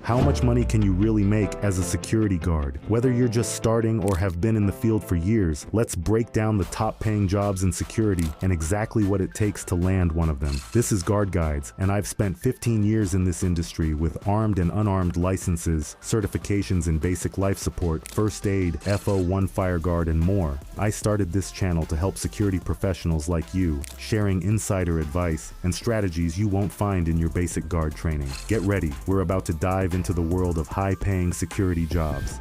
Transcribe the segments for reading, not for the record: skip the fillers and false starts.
How much money can you really make as a security guard? Whether you're just starting or have been in the field for years, let's break down the top paying jobs in security and exactly what it takes to land one of them. This is Guard Guides, and I've spent 15 years in this industry with armed and unarmed licenses, certifications in basic life support, first aid, FO1 fire guard, and more. I started this channel to help security professionals like you, sharing insider advice and strategies you won't find in your basic guard training. Get ready, we're about to dive into the world of high-paying security jobs.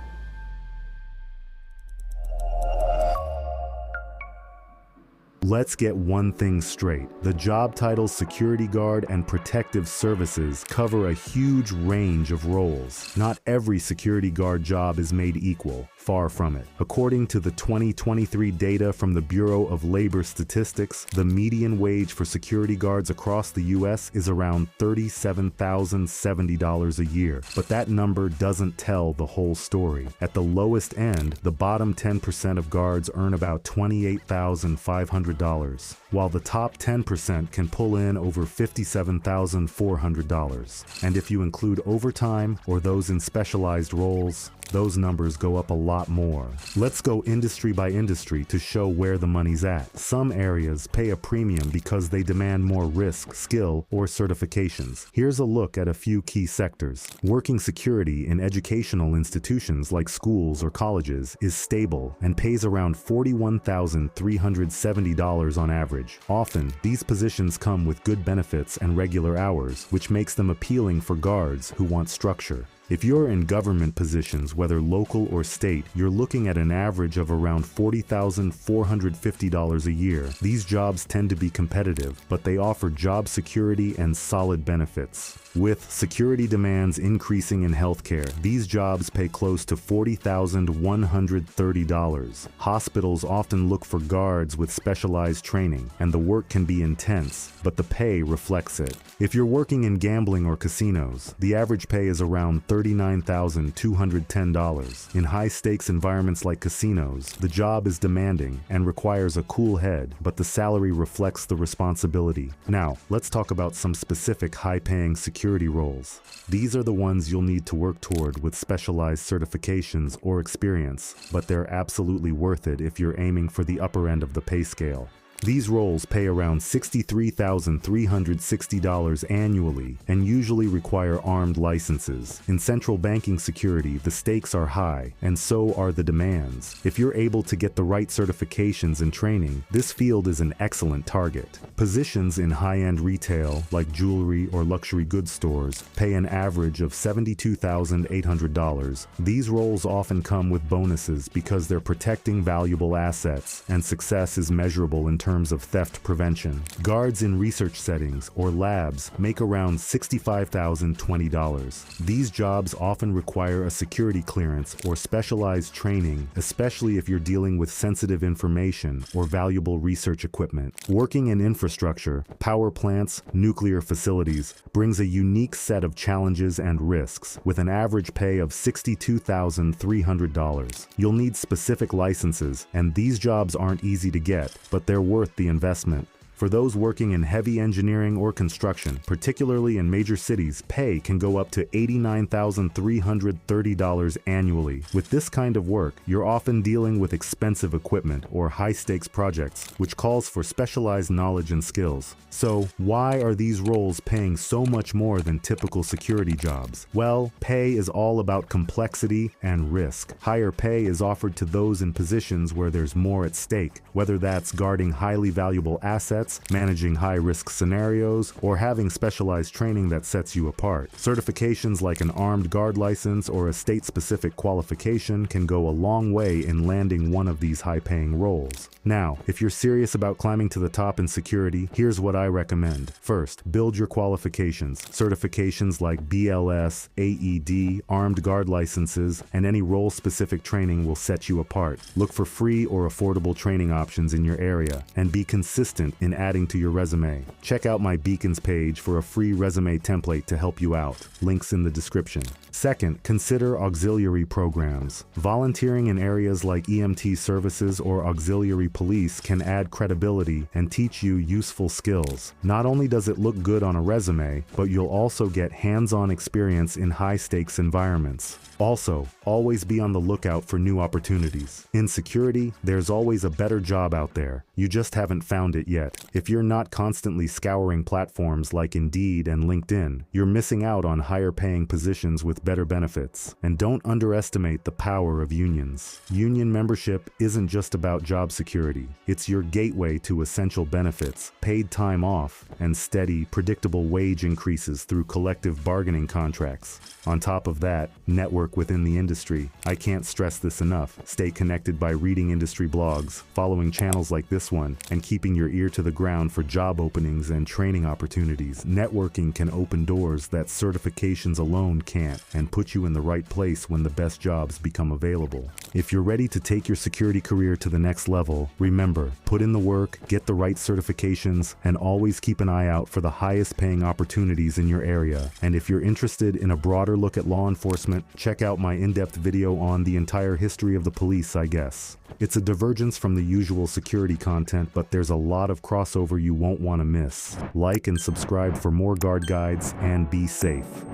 Let's get one thing straight. The job titles security guard and protective services cover a huge range of roles. Not every security guard job is made equal. Far from it. According to the 2023 data from the Bureau of Labor Statistics, the median wage for security guards across the U.S. is around $37,070 a year. But that number doesn't tell the whole story. At the lowest end, the bottom 10% of guards earn about $28,500, while the top 10% can pull in over $57,400. And if you include overtime or those in specialized roles, those numbers go up a lot more. Let's go industry by industry to show where the money's at. Some areas pay a premium because they demand more risk, skill, or certifications. Here's a look at a few key sectors. Working security in educational institutions like schools or colleges is stable and pays around $41,370 on average. Often, these positions come with good benefits and regular hours, which makes them appealing for guards who want structure. If you're in government positions, whether local or state, you're looking at an average of around $40,450 a year. These jobs tend to be competitive, but they offer job security and solid benefits. With security demands increasing in healthcare, these jobs pay close to $40,130. Hospitals often look for guards with specialized training, and the work can be intense, but the pay reflects it. If you're working in gambling or casinos, the average pay is around $39,210. In high-stakes environments like casinos, the job is demanding and requires a cool head, but the salary reflects the responsibility. Now, let's talk about some specific high-paying security roles. These are the ones you'll need to work toward with specialized certifications or experience, but they're absolutely worth it if you're aiming for the upper end of the pay scale. These roles pay around $63,360 annually and usually require armed licenses. In central banking security, the stakes are high, and so are the demands. If you're able to get the right certifications and training, this field is an excellent target. Positions in high-end retail, like jewelry or luxury goods stores, pay an average of $72,800. These roles often come with bonuses because they're protecting valuable assets, and success is measurable in terms of theft prevention. Guards in research settings or labs make around $65,020. These jobs often require a security clearance or specialized training, especially if you're dealing with sensitive information or valuable research equipment. Working in infrastructure, power plants, nuclear facilities brings a unique set of challenges and risks, with an average pay of $62,300. You'll need specific licenses, and these jobs aren't easy to get, but they're worth the investment. For those working in heavy engineering or construction, particularly in major cities, pay can go up to $89,330 annually. With this kind of work, you're often dealing with expensive equipment or high-stakes projects, which calls for specialized knowledge and skills. So, why are these roles paying so much more than typical security jobs? Well, pay is all about complexity and risk. Higher pay is offered to those in positions where there's more at stake, whether that's guarding highly valuable assets, managing high-risk scenarios, or having specialized training that sets you apart. Certifications like an armed guard license or a state-specific qualification can go a long way in landing one of these high-paying roles. Now, if you're serious about climbing to the top in security, here's what I recommend. First, build your qualifications. Certifications like BLS, AED, armed guard licenses, and any role-specific training will set you apart. Look for free or affordable training options in your area, and be consistent in adding to your resume. Check out my Beacons page for a free resume template to help you out. Links in the description. Second, consider auxiliary programs. Volunteering in areas like EMT services or auxiliary police can add credibility and teach you useful skills. Not only does it look good on a resume, but you'll also get hands-on experience in high-stakes environments. Also, always be on the lookout for new opportunities. In security, there's always a better job out there. You just haven't found it yet. If you're not constantly scouring platforms like Indeed and LinkedIn, you're missing out on higher-paying positions with better benefits. And don't underestimate the power of unions. Union membership isn't just about job security. It's your gateway to essential benefits, paid time off, and steady, predictable wage increases through collective bargaining contracts. On top of that, network within the industry. I can't stress this enough. Stay connected by reading industry blogs, following channels like this one, and keeping your ear to the ground for job openings and training opportunities. Networking can open doors that certifications alone can't, and put you in the right place when the best jobs become available. If you're ready to take your security career to the next level, remember, put in the work, get the right certifications, and always keep an eye out for the highest paying opportunities in your area. And if you're interested in a broader look at law enforcement, check out my in-depth video on the entire history of the police, I guess. It's a divergence from the usual security content, but there's a lot of crossover you won't want to miss. Like and subscribe for more guard guides, and be safe.